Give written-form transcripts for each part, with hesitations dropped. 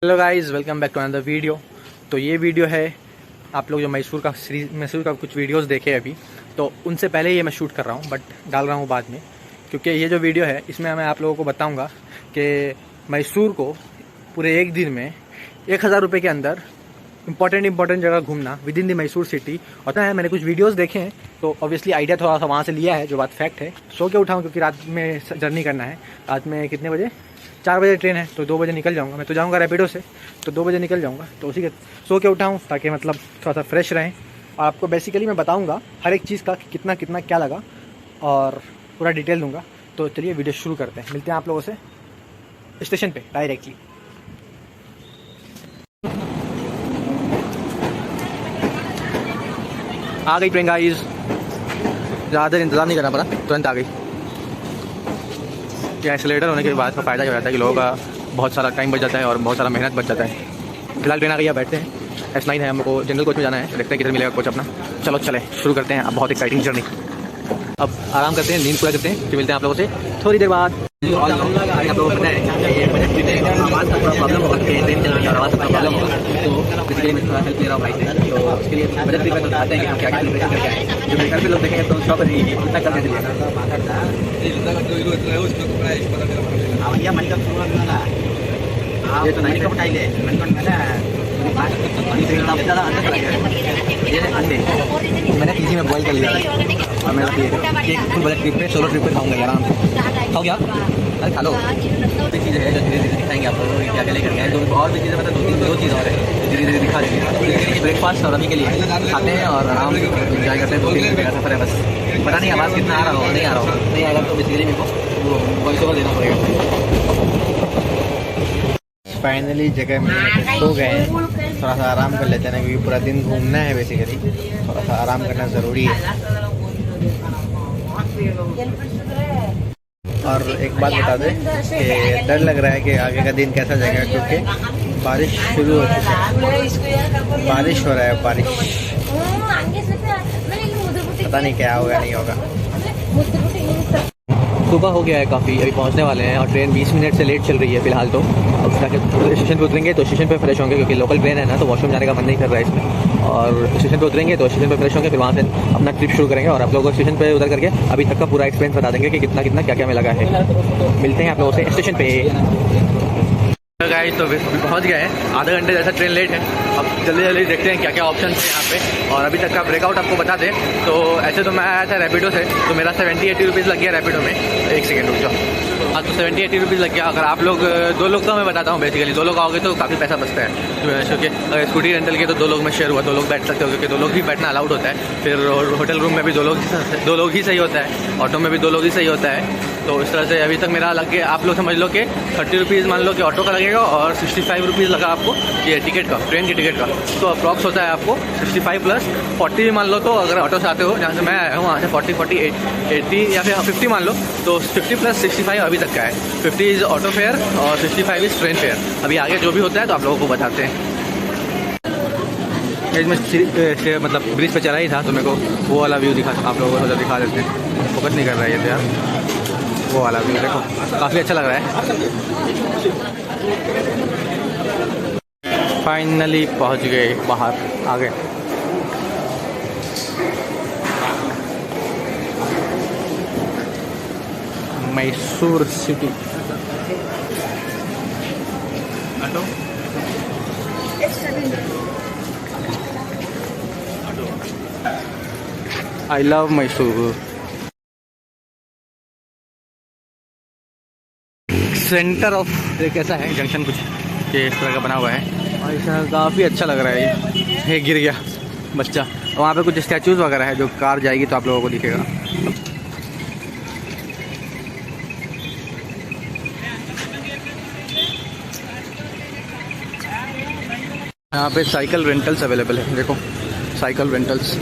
Hello guys, welcome back to another video. तो ये video है आप लोग जो मैसूर का कुछ वीडियोस देखे अभी, तो उनसे पहले ये मैं शूट कर रहा हूँ, बट डाल रहा हूँ बाद में, क्योंकि ये जो वीडियो है इसमें मैं आप लोगों को बताऊँगा कि मैसूर को पूरे एक दिन में 1000 रुपये के अंदर इंपॉर्टेंट जगह घूमना with in the Mysore city होता है। मैंने कुछ वीडियोस देखे हैं तो ऑब्वियसली आइडिया थोड़ा सा वहाँ से लिया है, जो बात फैक्ट है। सो के उठाऊँ क्योंकि रात में जर्नी करना है। रात में कितने बजे? 4 बजे ट्रेन है, तो 2 बजे निकल जाऊँगा। मैं तो जाऊँगा रैपिडो से, तो 2 बजे निकल जाऊँगा। तो उसी के सो के उठाऊँ ताकि मतलब थोड़ा सा फ्रेश रहें। और आपको बेसिकली मैं बताऊँगा हर एक चीज़ का कितना कितना क्या लगा और पूरा डिटेल दूँगा। तो चलिए वीडियो शुरू करते हैं। मिलते हैं आप लोगों से स्टेशन पे डायरेक्टली। आ गई ट्रेन गाइस, ज़्यादा देर इंतज़ार नहीं करना पड़ा, तुरंत आ गई। ये एक्सीलेटर होने के बाद का फ़ायदा ये रहता है कि लोगों का बहुत सारा टाइम बच जाता है और बहुत सारा मेहनत बच जाता है। फिलहाल ट्रेन आ गई है, बैठते हैं। S9 है, हमको जनरल कोच में जाना है, देखते हैं किधर मिलेगा कोच अपना। चलो चलें, शुरू करते हैं। अब बहुत एक्साइटिंग जर्नी। अब आराम करते हैं, नींद पूरा करते हैं, फिर मिलते हैं आप लोगों से थोड़ी देर बाद। आप लोगों को पता है ये बजट ट्रिप है, आवाज़ का थोड़ा प्रॉब्लम होगा, ट्रेन चल रही है और आवाज़ का प्रॉब्लम होगा, तो बेसिकली मैं थोड़ा हेल्प ले रहा हूँ भाई से। तो उसके लिए बजट ट्रिप है, तो चाहते हैं कि हम क्या क्या प्रिपरेशन करके आए। जो मेरे घर पे लोग देखेंगे तो शॉप है कितना कर देते ये तो 90 का उठाई ले मैंने पीजी में बॉयल कर लिया और मेरा एक फुल बजट ट्रिप पे, सोलो ट्रिप पे खाऊंगा आराम से। खाओ क्या? अरे खा लो। भी चीज़ें हैं जो धीरे धीरे दिखाएंगे आप लोगों को क्या क्या लेकर गए। तो और भी चीज़ें मतलब दो चीज़ और है धीरे धीरे दिखा देंगे। ब्रेकफास्ट और अभी के लिए खाते हैं और आराम से इंजॉय करते हैं। 2-3 घंटे का सफ़र है बस। पता नहीं आवाज़ कितना आ रहा हो, नहीं आ रहा हो, नहीं आएगा तो बेसिकली मेरे को वो वॉइस ओवर देना पड़ेगा। फाइनली जगह में सो गए, थोड़ा सा आराम कर लेते हैं ना, क्योंकि पूरा दिन घूमना है। बेसिकली थोड़ा सा आराम करना ज़रूरी है। और एक बात बता दें कि डर लग रहा है कि आगे का दिन कैसा जाएगा, क्योंकि बारिश शुरू हो चुकी है। बारिश हो रहा है, बारिश। पता नहीं क्या होगा नहीं होगा। सुबह हो गया है काफ़ी, अभी पहुंचने वाले हैं और ट्रेन 20 मिनट से लेट चल रही है फ़िलहाल। तो अब जाके स्टेशन पे उतरेंगे तो स्टेशन पे फ्रेश होंगे, क्योंकि लोकल ट्रेन है ना, तो वॉशरूम जाने का मन नहीं कर रहा है इसमें। और स्टेशन पे उतरेंगे तो स्टेशन पे फ्रेश होंगे, फिर वहाँ से अपना ट्रिप शुरू करेंगे और आप लोगों को स्टेशन पे उतर करके अभी तक का पूरा एक्सपीरियंस बता देंगे कि कितना कितना क्या क्या में लगा है। मिलते हैं आप लोगों से स्टेशन पे। गाइस तो पहुंच गए हैं, आधा घंटे जैसा ट्रेन लेट है। अब जल्दी जल्दी देखते हैं क्या क्या ऑप्शन है यहाँ पे और अभी तक का ब्रेकआउट आपको बता दें। तो ऐसे तो मैं आया था रैपिडो से, तो मेरा 70-80 रुपीज़ लग गया रैपिडो में। एक सेकेंड रुक जाओ। हाँ, तो 70-80 रुपीज़ लग गया। अगर आप लोग 2 लोग, तो मैं बताता हूँ बेसिकली 2 लोग आओगे तो काफ़ी पैसा बचता है, क्योंकि अगर स्कूटी रेंटल के तो 2 लोग में शेयर हुआ 2 लोग बैठ सकते हो, क्योंकि 2 लोग ही बैठना अलाउड होता है। फिर होटल रूम में भी 2 लोग ही सही होता है, ऑटो में भी 2 लोग ही सही होता है। तो इस तरह से अभी तक मेरा लग गया, आप लोग समझ लो कि 30 रुपीज़ मान लो कि ऑटो का लगेगा और 65 रुपीज़ लगा आपको ये टिकट का, ट्रेन की टिकट का। तो अप्रॉक्स होता है आपको 65 प्लस 40 भी मान लो। तो अगर ऑटो से आते हो, जहाँ से मैं आया हूँ वहाँ से 40, 80 या फिर 50 मान लो, तो 50 प्लस 65 अभी तक का है। 50 इज़ ऑटो फेयर और 65 इज़ ट्रेन फेयर। अभी आगे जो भी होता है तो आप लोगों को बताते हैं। मैं मतलब ब्रिज पे चला ही था, तो मेरे को वो वाला व्यू दिखा, आप लोगों को दिखा देते हैं। फोकस नहीं कर रहा है ये तो यार। वो वाला व्यू देखो, काफ़ी अच्छा लग रहा है। फाइनली पहुंच गए बाहर, आ गए। Mysore city. I love Mysore. Centre of एक ऐसा है जंक्शन कुछ ये इस तरह का बना हुआ है और इसका काफ़ी अच्छा लग रहा है। ये गिर गया बच्चा। और वहाँ पे कुछ स्टैचूज़ वगैरह है, जो कार जाएगी तो आप लोगों को दिखेगा। यहाँ पे साइकिल रेंटल्स अवेलेबल है, देखो साइकिल रेंटल्स।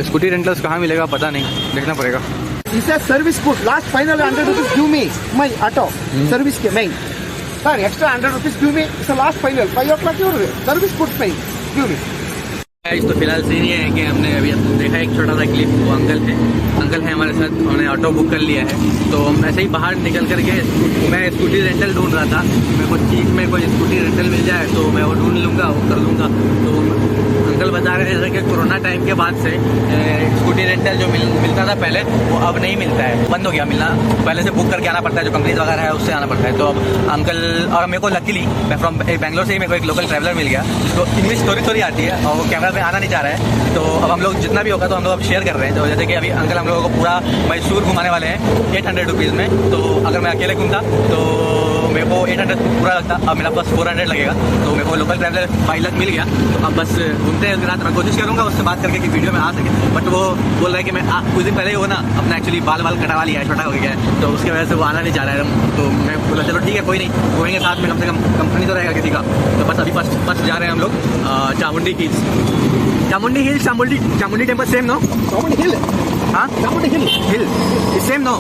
स्कूटी रेंटल्स कहाँ मिलेगा पता नहीं, देखना पड़ेगा। This is service put. Last final 100 rupees give me my auto service के main. Sir, extra 100 rupees give me. It's the last final. 5 o'clock your service put main. Give me. तो फिलहाल scene ये है कि हमने अभी देखा एक छोटा सा क्लिप, वो अंकल है हमारे साथ, उन्होंने ऑटो बुक कर लिया है। तो हम ऐसे ही बाहर निकल करके मैं स्कूटी रेंटल ढूंढ रहा था, मैं कुछ चीज़ में कोई स्कूटी रेंटल मिल जाए तो मैं वो ढूंढ लूँगा, वो कर लूँगा। तो अंकल बता रहे थे कि कोरोना टाइम के बाद से स्कूटी रेंटल जो मिलता था पहले, वो अब नहीं मिलता है, बंद हो गया मिलना। पहले से बुक करके आना पड़ता है, जो कंपनीज वगैरह है उससे आना पड़ता है। तो अब अंकल और मेरे को लकीली मैं फ्रॉम बेंगलोर से ही मेरे को एक लोकल ट्रैवलर मिल गया, जिसको इंग्लिश थोड़ी आती है और वो कैमरा में आना नहीं चाह रहा है। तो अब हम लोग जितना भी होगा तो हम लोग अब शेयर कर रहे हैं। तो जैसे कि अभी अंकल हम लोगों को पूरा मैसूर घुमाने वाले हैं 800 रुपीज़ में। तो अगर मैं अकेले घूमता तो मेरे को 800 पूरा लगता, अब मेरा पास 400 लगेगा। तो मेरे को लोकल ट्रैवलर पायलट मिल गया। तो अब बस घूमते हैं रात। मैं कोशिश करूँगा उससे बात करके कि वीडियो में आ सके, बट वो बोल रहा है कि मैं कुछ दिन पहले ही हो ना अपना एक्चुअली बाल कटवा लिया है, छोटा हो गया है, तो उसकी वजह से वो आना नहीं चाह रहा है। तो मैं बोला चलो ठीक है कोई नहीं, घूमेंगे साथ में, कम से कम कंपनी तो रहेगा किसी का। तो बस अभी फर्स्ट जा रहे हैं हम लोग Chamundi hills. Chamundi temple same no? Chamundi Hill. हाँ, Chamundi Hill. Hill is same no?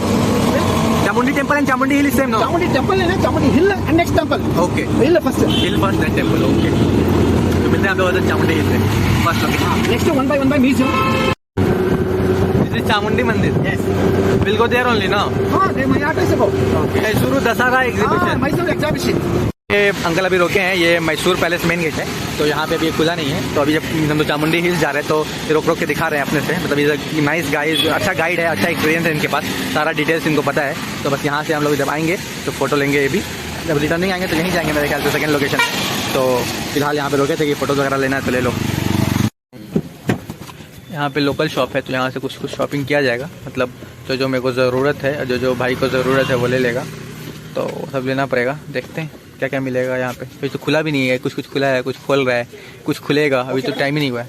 Chamundi temple and Chamundi hill is same no? Chamundi Temple and Chamundi Hill and next temple. Okay, Hill first. Hill first then temple. Okay, तो मिलते हैं हम लोग Chamundi hill से first location. Next one by museum. This is Chamundi मंदिर। Yes. Will go there only no? हाँ, my address is about. Mysore Dussehra exhibition. Mysore exhibition. ये uncle अभी रोके हैं, ये मैसूर पैलेस मेन गेट है, तो यहाँ पे अभी खुला नहीं है। तो अभी जब हम लोग चामुंडी हिल्स जा रहे हैं तो ये रोक के दिखा रहे हैं अपने से। मतलब ये नाइस गाइड, अच्छा गाइड है, अच्छा एक्सपीरियंस है इनके पास, सारा डिटेल्स इनको पता है। तो बस यहाँ से हम लोग जब आएंगे तो फोटो लेंगे। ये भी जब रिटर्निंग आएंगे तो यहीं जाएंगे मेरे ख्याल से सेकंड लोकेशन। तो फिलहाल यहाँ पे रोके थे कि फ़ोटोज़ वगैरह लेना है तो ले लो। यहाँ पे लोकल शॉप है, तो यहाँ से कुछ शॉपिंग किया जाएगा। मतलब जो मेरे को ज़रूरत है, जो भाई को ज़रूरत है वो ले लेगा। तो सब लेना पड़ेगा, देखते हैं क्या क्या मिलेगा यहाँ पे। अभी तो खुला भी नहीं है, कुछ खुला है, कुछ खोल रहा है, कुछ खुलेगा, अभी तो टाइम ही नहीं हुआ है।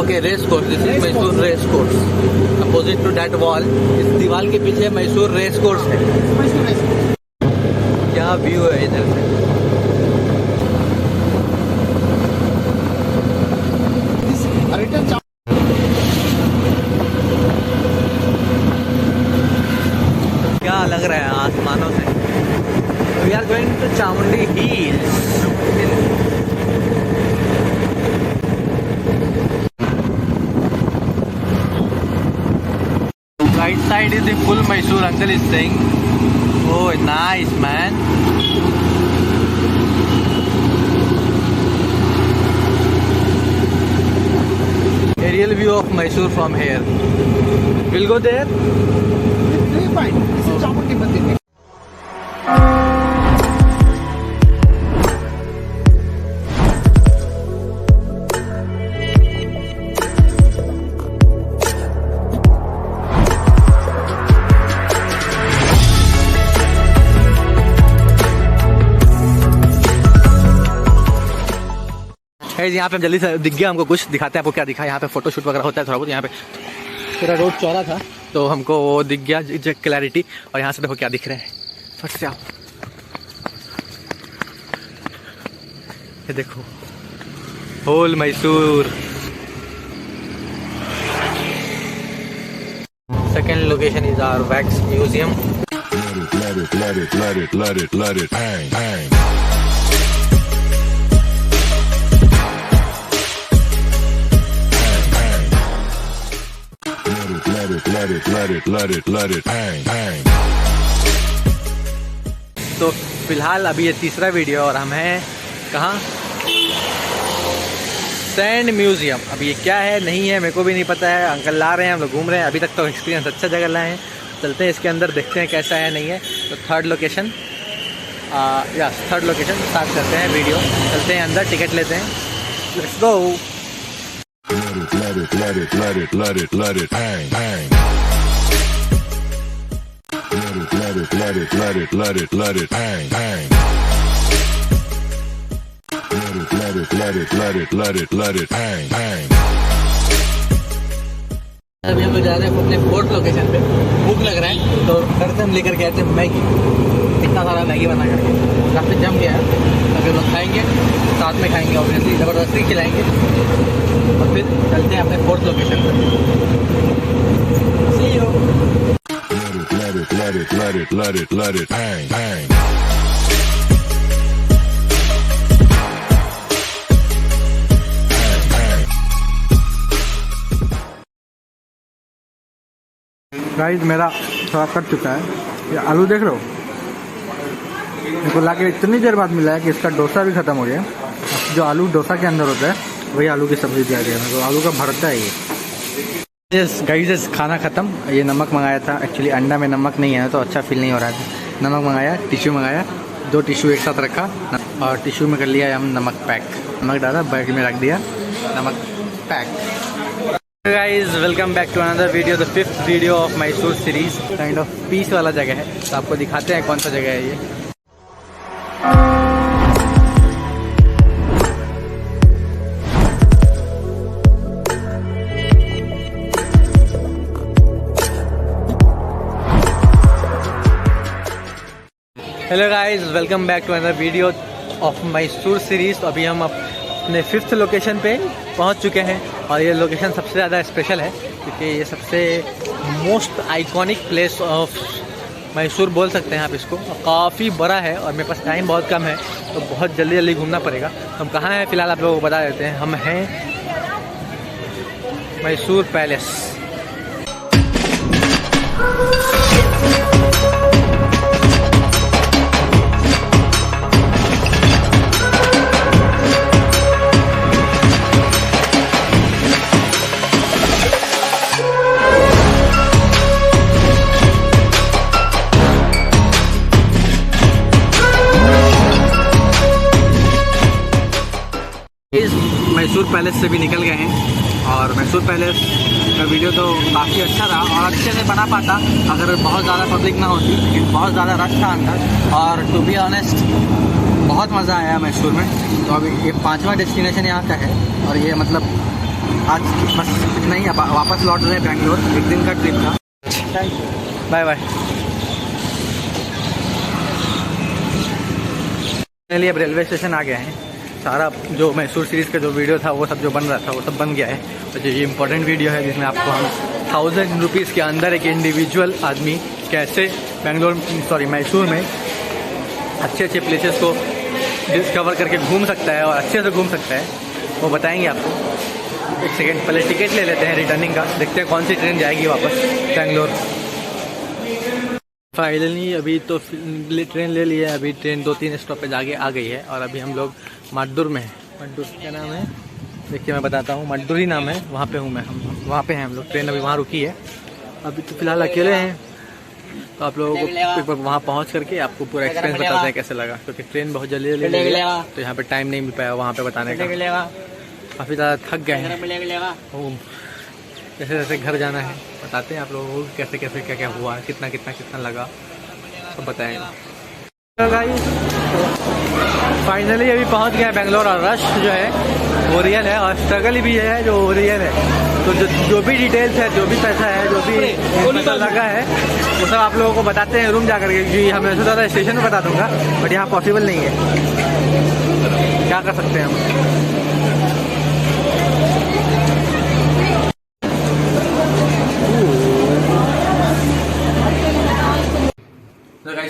Okay, race course, this is Mysore race course. Opposite to that wall, इस दीवार के पीछे मैसूर रेस कोर्स है। क्या व्यू है इधर से। क्या लग रहा है आसमानों से। We are going to Chamundi Hills. Right side is the full Mysore. Uncle is saying, "Oh, nice man." Aerial view of Mysore from here. We'll go there. Very fine. This is Chamundi Mandir. यहाँ पे जल्दी से दिख गया हमको, कुछ दिखाते हैं आपको क्या दिखा। यहाँ पे फोटो शूट वगैरह होता है थोड़ा बहुत। यहाँ पे पूरा रोड चौड़ा था तो हमको वो दिख गया क्लैरिटी। और यहाँ से देखो क्या दिख रहा है फट से आप, ये देखो whole Mysore. Second location is our wax museum. let it bang, bang. Let it bang, bang. तो फिलहाल अभी ये तीसरा वीडियो और हम हैं कहाँ, सैंड म्यूजियम। अब ये क्या है नहीं है मेरे को भी नहीं पता है, अंकल ला रहे हैं, हम लोग घूम रहे हैं। अभी तक तो एक्सपीरियंस अच्छा जगह लाए हैं, चलते हैं इसके अंदर देखते हैं कैसा है नहीं है। तो थर्ड लोकेशन स्टार्ट करते हैं वीडियो, चलते हैं अंदर, टिकट लेते हैं, let's go. Let it bang, bang. Let it bang, bang. Let it bang, bang. अभी हम लोग जा रहे हैं अपने फोर्थ लोकेशन पे। भूख लग रहा है तो घर से हम लेकर के आए थे मैगी, इतना सारा मैगी बना करके काफ़ी जम गया है। अभी हम लोग खाएंगे, साथ में खाएंगे, ऑब्वियसली ज़बरदस्ती खिलाएंगे और फिर चलते हैं अपने फोर्थ लोकेशन पर। See you. Let it bang, bang. Guys मेरा थोड़ा कट चुका है। ये आलू देख रहे हो, मेरे को लाके इतनी देर बाद मिला है कि इसका डोसा भी खत्म हो गया। जो आलू डोसा के अंदर होता है वही आलू की सब्जी दिया गया है, तो आलू का भरता है ये। गाइस खाना खत्म। ये नमक मंगाया था, एक्चुअली अंडा में नमक नहीं है तो अच्छा फील नहीं हो रहा था। नमक मंगाया, टिश्यू मंगाया, 2 टिश्यू एक साथ रखा और टिश्यू में कर लिया हम नमक पैक। नमक डाला, बैग में रख दिया, नमक pack. Guys welcome back to another video, the 5th video of Mysore series. Kind of peace वाला जगह है, तो आपको दिखाते हैं कौन सा जगह है ये। Hello guys welcome back to another video of Mysore series. तो अभी हम अपने 5th लोकेशन पे पहुंच चुके हैं और ये लोकेशन सबसे ज़्यादा स्पेशल है क्योंकि ये सबसे most iconic place of Mysore बोल सकते हैं आप इसको। काफ़ी बड़ा है और मेरे पास टाइम बहुत कम है तो बहुत जल्दी जल्दी घूमना पड़ेगा। हम कहाँ हैं फ़िलहाल आप लोगों को बता देते हैं। हम हैं मैसूर पैलेस। मैसूर पैलेस से भी निकल गए हैं और मैसूर पैलेस का वीडियो तो काफ़ी अच्छा रहा और अच्छे से बना पाता अगर बहुत ज़्यादा पब्लिक ना होती, लेकिन बहुत ज़्यादा रश था अंदर। और टू बी ऑनेस्ट बहुत मज़ा आया मैसूर में। तो अभी ये 5वां डेस्टिनेशन यहाँ का है और ये मतलब आज बस इतना ही, वापस लौट रहे हैं बेंगलोर। एक दिन का ट्रिप था। Bye bye. चलिए अब रेलवे स्टेशन आ गए हैं। सारा जो मैसूर सीरीज़ का जो वीडियो था वो सब जो बन रहा था वो सब बन गया है। तो जो ये इम्पोर्टेंट वीडियो है जिसमें आपको हम 1000 रुपीज़ के अंदर एक इंडिविजुअल आदमी कैसे मैसूर में अच्छे अच्छे प्लेसेस को डिस्कवर करके घूम सकता है और अच्छे से घूम सकता है वो बताएंगे आपको। एक सेकेंड पहले टिकट ले लेते हैं रिटर्निंग का, देखते हैं कौन सी ट्रेन जाएगी वापस बेंगलोर। फाइनली अभी तो ट्रेन ले लिया है। अभी ट्रेन 2-3 स्टॉपेज आगे आ गई है और अभी हम लोग मड्डूर में हैं। मड्डूर क्या नाम है देखिए, मैं बताता हूँ। मड्डूर ही नाम है, वहाँ पे हूँ मैं, हम वहाँ पे हैं हम लोग। ट्रेन अभी वहाँ रुकी है। अभी तो फिलहाल अकेले हैं तो आप लोगों को एक बार वहाँ पहुँच करके आपको पूरा एक्सपीरियंस बताते हैं कैसे लगा, क्योंकि ट्रेन बहुत जल्दी जल्दी तो यहाँ पे टाइम नहीं मिल पाया वहाँ पे बताने का। काफ़ी ज़्यादा थक गए हैं। जैसे जैसे घर जाना है बताते हैं आप लोगों को कैसे कैसे क्या क्या हुआ, कितना कितना कितना लगा सब बताएंगे। फाइनली अभी पहुंच गए बेंगलोर और रश जो है वो रियल है और स्ट्रगल भी है जो रियल है। तो जो भी डिटेल्स है, जो भी पैसा है, जो भी पैसा लगा है वो सब आप लोगों को बताते हैं रूम जा करके। जी हमें वैसे ज़्यादा स्टेशन में बता दूंगा बट यहाँ पॉसिबल नहीं है, क्या कर सकते हैं हम।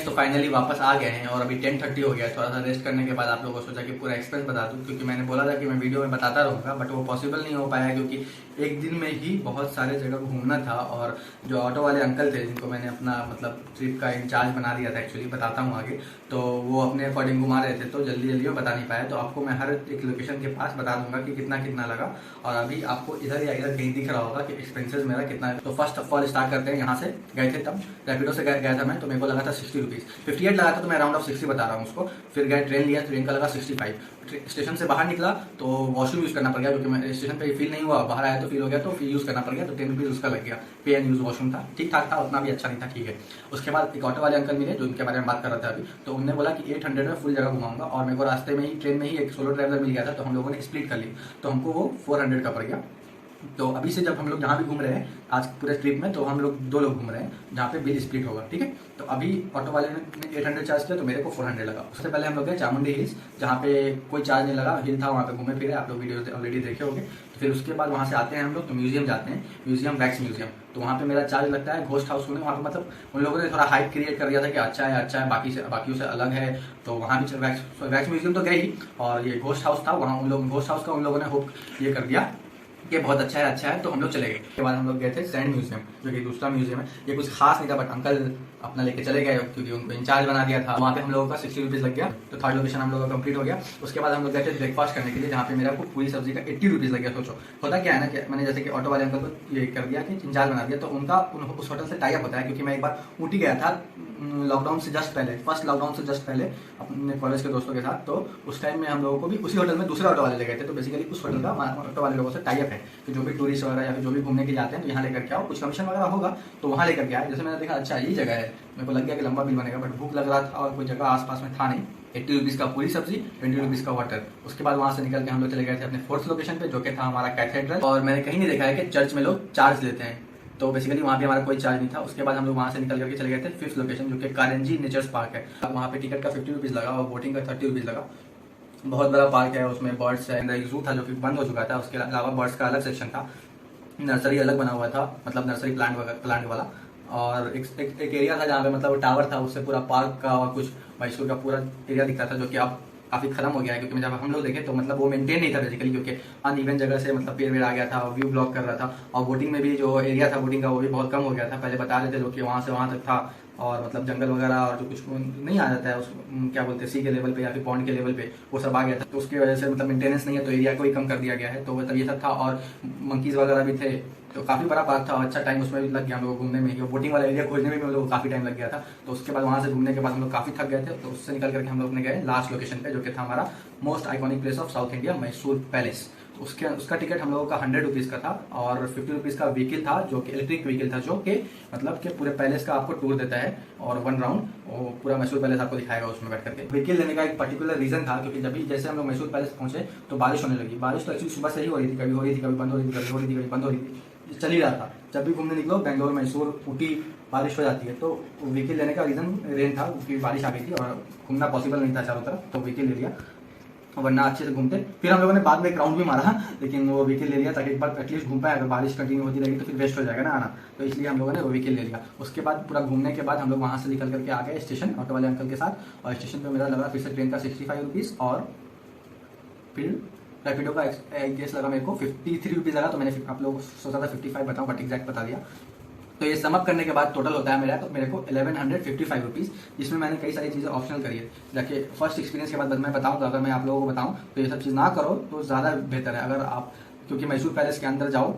तो फाइनली वापस आ गए हैं और अभी 10:30 हो गया है। थोड़ा सा रेस्ट करने के बाद आप लोगों को सोचा कि पूरा एक्सपीरियंस बता दूं, क्योंकि मैंने बोला था कि मैं वीडियो में बताता रहूँगा बट वो पॉसिबल नहीं हो पाया क्योंकि एक दिन में ही बहुत सारे जगह घूमना था। और जो ऑटो वाले अंकल थे जिनको मैंने अपना मतलब ट्रिप का इंचार्ज बना दिया था, एक्चुअली बताता हूँ आगे, तो वो अपने अकॉर्डिंग घुमा रहे थे तो जल्दी जल्दी वो बता नहीं पाया। तो आपको मैं हर एक लोकेशन के पास बता दूंगा कि कितना कितना लगा। और अभी आपको इधर या इधर कहीं दिख रहा होगा कि एक्सपेंसेस मेरा कितना है। तो फर्स्ट ऑफ ऑल स्टार्ट करते हैं यहाँ से। गए थे तब रैपिडो से गया था मैं, तो मेरे को लगा था 60 रुपीज़, 58 लगा था तो मैं अराउंड ऑफ 60 बता रहा हूँ उसको। फिर गए ट्रेन लिया, ट्रेन का लगा 65। स्टेशन से बाहर निकला तो वॉशरूम यूज़ करना पड़ गया क्योंकि मैं स्टेशन पे फील नहीं हुआ, बाहर आया तो फील हो गया तो फिर यूज़ करना पड़ गया। तो 10 रुपीज़ उसका लग गया। पे एंड यूज़ वॉशरूम था, ठीक ठाक था, उतना भी अच्छा नहीं था, ठीक है। उसके बाद एक ऑटो वाले अंकल मिले जो इनके बारे में बात कर रहा था अभी, तो उन्होंने बोला कि 800 में फुल जगह घुमाऊंगा। और मेरे को रास्ते में ही ट्रेन में ही एक सोलो ट्रैवलर मिल गया था तो हम लोगों ने स्प्लिट कर ली, तो हमको वो 400 का पड़ गया। तो अभी से जब हम लोग जहाँ भी घूम रहे हैं आज पूरे ट्रिप में, तो हम लोग 2 लोग घूम रहे हैं जहाँ पे बिल स्प्लिट होगा, ठीक है। तो अभी ऑटो वाले ने 800 चार्ज किया तो मेरे को 400 लगा। उससे पहले हम लोग गए चामुंडी हिल्स जहाँ पे कोई चार्ज नहीं लगा, हिल था, वहाँ पे घूमे फिरे, आप लोग वीडियो ऑलरेडी देखे होंगे। तो फिर उसके बाद वहाँ से आते हैं हम लोग तो म्यूजियम जाते हैं, म्यूजियम वैक्स म्यूजियम। तो वहाँ पे मेरा चार्ज लगता है घोस्ट हाउस में। वहाँ पे मतलब उन लोगों ने थोड़ा हाइप क्रिएट कर दिया था कि अच्छा है बाकियों से अलग है। तो वहाँ भी वैक्स म्यूजियम तो गए ही, और ये घोस्ट हाउस था वहाँ उन लोग घोस्ट हाउस का उन लोगों ने होप ये कर दिया कि बहुत अच्छा है, तो हम लोग चले गए। उसके बाद हम लोग गए थे सैंड म्यूजियम, जो कि दूसरा म्यूजियम है। ये कुछ खास नहीं था, बट अंकल अपना लेके चले गए क्योंकि उनको इंचार्ज बना दिया था। वहाँ पे हम लोगों का 60 रुपीज़ लग गया। तो थर्ड लोकेशन हम लोगों का कंप्लीट हो गया। उसके बाद हम लोग गए थे ब्रेकफास्ट करने के लिए, जहाँ पे मेरा को पूरी सब्जी का 80 रुपीज़ लग गया। सोचो होता क्या है ना कि मैंने जैसे कि ऑटो वाले अंकल को ये कर दिया कि इंचार्ज बना दिया, तो उनका उस होटल से टाई अप होता है। क्योंकि मैं एक बार ऊटी गया था लॉकडाउन से जस्ट पहले, फर्स्ट लॉकडाउन से जस्ट पहले अपने कॉलेज के दोस्तों के साथ। तो उस टाइम में हम लोगों को भी उसी होटल में दूसरे ऑटो वाले ले गए थे। तो बेसिकली उस होटल का ऑटो वाले लोगों से टाई अप है कि जो भी टूरिस्ट वगैरह या फिर जो भी घूमने के जाते हैं तो यहाँ लेकर के आओ, कुछ कमीशन वगैरह होगा तो वहाँ लेकर के आए। जैसे मैंने देखा अच्छा यही जगह है, मेरे को लग गया कि लंबा बिल बनेगा, बट भूख लग रहा था और कोई जगह आसपास में था नहीं। 80 रुपीज़ का पूरी सब्जी, 20 रुपीज़ का वाटर। उसके बाद वहाँ से निकल के हम लोग चले गए थे अपने फोर्थ लोकेशन पे, जो कि था हमारा कैथेड्रल। और मैंने कहीं नहीं देखा है कि चर्च में लोग चार्ज लेते हैं, तो बेसिकली वहाँ पे हमारा कोई चार्ज नहीं था। उसके बाद हम लोग वहाँ से निकल करके चले गए थे फिफ्थ लोकेशन, जो कि कारंजी नेचर्स पार्क है। वहाँ पे टिकट का 50 रुपीज़ लगा और बोटिंग का 30 रुपीज़ लगा। बहुत बड़ा पार्क है, उसमें बर्ड्स है, अंदर एक जू था जो कि बंद हो चुका था। उसके अलावा बर्ड्स का अलग सेक्शन था, नर्सरी अलग बना हुआ था, मतलब नर्सरी प्लांट वाला। और एक एरिया था जहाँ पे मतलब टावर था, उससे पूरा पार्क का और कुछ मैसूर का पूरा एरिया दिखता था, जो कि अब काफी खत्म हो गया है। क्योंकि जब हम लोग देखे तो मतलब वो मेंटेन नहीं था बेसिकली, क्योंकि अनइवन जगह से मतलब पेड़ आ गया था, व्यू ब्लॉक कर रहा था। और बोटिंग में भी जो एरिया था बोटिंग का वो भी बहुत कम हो गया था। पहले बता रहे थे लोग कि वहाँ से वहाँ तक था, और मतलब जंगल वगैरह और जो कुछ नहीं आ जाता है उस क्या बोलते हैं सी के लेवल पे या फिर पॉन्ड के लेवल पे, वो सब आ गया था। तो उसकी वजह से मतलब मेंटेनेंस नहीं है, तो एरिया को ही कम कर दिया गया है। तो मतलब ये सब था, और मंकीज वगैरह भी थे। तो काफी बड़ा पार्क था, अच्छा टाइम उसमें भी लग गया हम लोग घूमने में। बोटिंग वाला एरिया खोजने में भी हम लोग काफी टाइम लग गया था। तो उसके बाद वहां से घूमने के बाद हम लोग काफी थक गए थे, तो उससे निकल करके हम लोग ने गए लास्ट लोकेशन पे, जो कि था हमारा most iconic place of south India, Mysore palace. उसका टिकट हम लोगों का 100 रुपीज़ का था, और 50 रुपीज़ का व्हीकल था, जो कि इलेक्ट्रिक व्हीकल था, जो कि मतलब कि पूरे पैलेस का आपको टूर देता है। और 1 राउंड वो पूरा मैसूर पैलेस आपको दिखाएगा उसमें बैठ करके। व्हीकल लेने का एक पर्टिकुलर रीजन था, क्योंकि जब भी जैसे हम लोग मैसूर पैलेस पहुंचे तो बारिश होने लगी। बारिश तो एक्चुअली सुबह से ही हो रही थी, कभी हो रही थी, कभी बंद हो रही थी, कभी हो रही थी, कभी बंद हो रही थी, चल ही रहा था। जब भी घूमने निकलो बेंगलोर, मैसूर, ऊटी, बारिश हो जाती है। तो व्हीकल लेने का रीजन रेन था, क्योंकि बारिश आ गई थी और घूमना पॉसिबल नहीं था चारों तरफ, तो व्हीकल ले लिया, वरना अच्छे से घूमते। फिर हम लोगों ने बाद में एक राउंड भी मारा, लेकिन वो व्हीकल ले लिया ताकि एक बार एटलीस्ट घूम पाए। अगर बारिश कंटिन्यू होती रहेगी तो फिर वेस्ट हो जाएगा ना आना, तो इसलिए हम लोगों ने वो व्हीकल ले लिया। उसके बाद पूरा घूमने के बाद हम लोग वहाँ से निकल करके आ गए स्टेशन ऑटो वाले अंकल के साथ। और स्टेशन पर मेरा लगा फिर से ट्रेन का 65 रुपीज़, और फिर रैपिडो का गेस लगा मेरे को 53 रुपीज़ लगा। तो मैंने आप लोग सोचा था 55 बताऊँ, बट एग्जैक्ट बता दिया। तो ये समअप करने के बाद टोटल होता है मेरे को 1155 रुपीज़, जिसमें मैंने कई सारी चीज़ें ऑप्शनल करी है। जाके फर्स्ट एक्सपीरियंस के बाद मैं बताऊँ, तो अगर मैं आप लोगों को बताऊँ तो ये सब चीज़ ना करो तो ज़्यादा बेहतर है। अगर आप क्योंकि मैसूर पैलेस के अंदर जाओ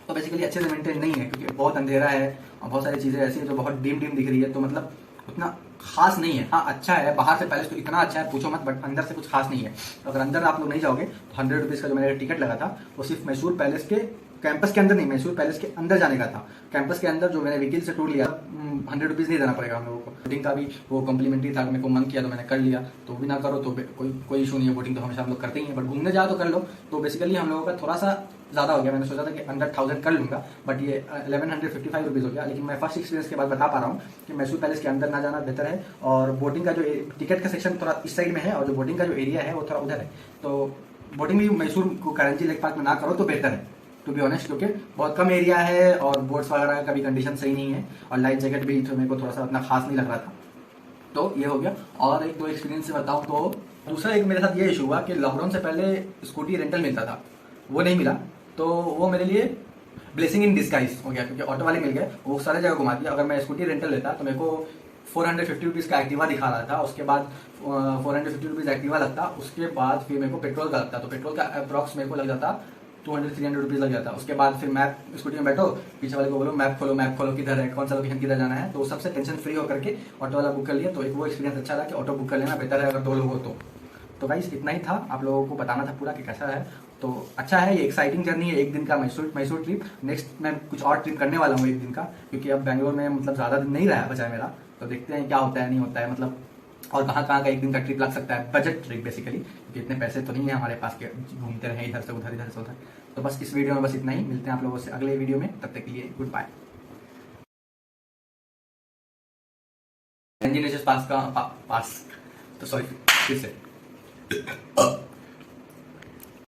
तो बेसिकली अच्छे से मेंटेन नहीं है, क्योंकि बहुत अंधेरा है और बहुत सारी चीज़ें ऐसी है जो बहुत डिम दिख रही है, तो मतलब उतना खास नहीं है। हाँ अच्छा है, बाहर से पैलेस तो इतना अच्छा है पूछो मत, बट अंदर से कुछ खास नहीं है। तो अगर अंदर आप लोग नहीं जाओगे तो 100 रुपीज़ का जो मेरा टिकट लगा था वो सिर्फ मैसूर पैलेस के कैंपस के अंदर नहीं, मैसूर पैलेस के अंदर जाने का था। कैंपस के अंदर जो मैंने व्हीकल से टूर लिया 100 रुपीज़ नहीं देना पड़ेगा हम लोगों को। बोटिंग का भी वो कम्प्लीमेंट्री था, मेरे को मन किया तो मैंने कर लिया। तो भी ना करो तो कोई इशू नहीं है, बोटिंग तो हमेशा हम लोग करते ही हैं, बट घूमने जाओ तो कर लो। तो बेसिकली हम लोगों का थोड़ा सा ज़्यादा हो गया। मैंने सोचा था कि अंडर 1000 कर लूँगा, बट ये 1155 रुपीज़ हो गया। लेकिन मैं फर्स्ट एक्सपीरियंस के बाद बता पा रहा हूँ कि मैसूर पैलेस के अंदर ना जाना बेहतर है। और बोटिंग का जो टिकट का सेक्शन थोड़ा इस साइड में है, और जो बोटिंग का जो एरिया है वो थोड़ा उधर है। तो बोटिंग भी मैसूर को कारंजी लेक पार्क में ना करो तो बेहतर है, टू बी ऑनेस्ट, क्योंकि बहुत कम एरिया है और बोट्स वगैरह का भी कंडीशन सही नहीं है, और लाइफ जैकेट भी तो मेरे को थोड़ा सा उतना खास नहीं लग रहा था। तो ये हो गया। और एक दो एक्सपीरियंस से बताऊँ तो दूसरा एक मेरे साथ ये इशू हुआ कि लॉकडाउन से पहले स्कूटी रेंटल मिलता था, वो नहीं मिला। तो वो मेरे लिए ब्लेसिंग इन डिस्गाइज हो गया, क्योंकि ऑटो वाले मिल गए, वो सारे जगह घुमा दिया। अगर मैं स्कूटी रेंटल लेता तो मेरे को 450 रुपीज़ का एक्टिवा दिखा रहा था, उसके बाद 450 रुपीज़ एक्टिवा लगता, उसके बाद फिर मेरे को पेट्रोल का लगता। तो पेट्रोल का अप्रॉक्स मेरे को लग जाता 200-300 रुपीज़ लग जाता। उसके बाद फिर मैप, स्कूटी में बैठो, पीछे वाले को बोलो मैप खोलो किधर है, कौन सा लोकेशन किधर जाना है। तो सबसे टेंशन फ्री होकर के ऑटो वाला बुक कर लिया। तो एक वो एक्सपीरियंस अच्छा था कि ऑटो बुक कर लेना बेहतर है अगर 2 लोग हो तो गाइस इतना ही था, आप लोगों को बताना था पूरा कि कैसा है। तो अच्छा है, ये एक्साइटिंग जर्नी है, एक दिन का मैसूर ट्रिप। नेक्स्ट मैं कुछ और ट्रिप करने वाला हूँ एक दिन का, क्योंकि अब बेंगलोर में मतलब ज़्यादा दिन नहीं रहा बचा है मेरा। तो देखते हैं क्या होता है नहीं होता है, मतलब और कहाँ का एक दिन का ट्रिप लग सकता है, बजट ट्रिप बेसिकली, क्योंकि इतने पैसे तो नहीं है हमारे पास के घूमते रहे इधर से उधर। तो बस इस वीडियो में बस इतना ही, मिलते हैं आप लोगों से अगले वीडियो में, तब तक के लिए गुड बाय। पास तो सॉरी फिर से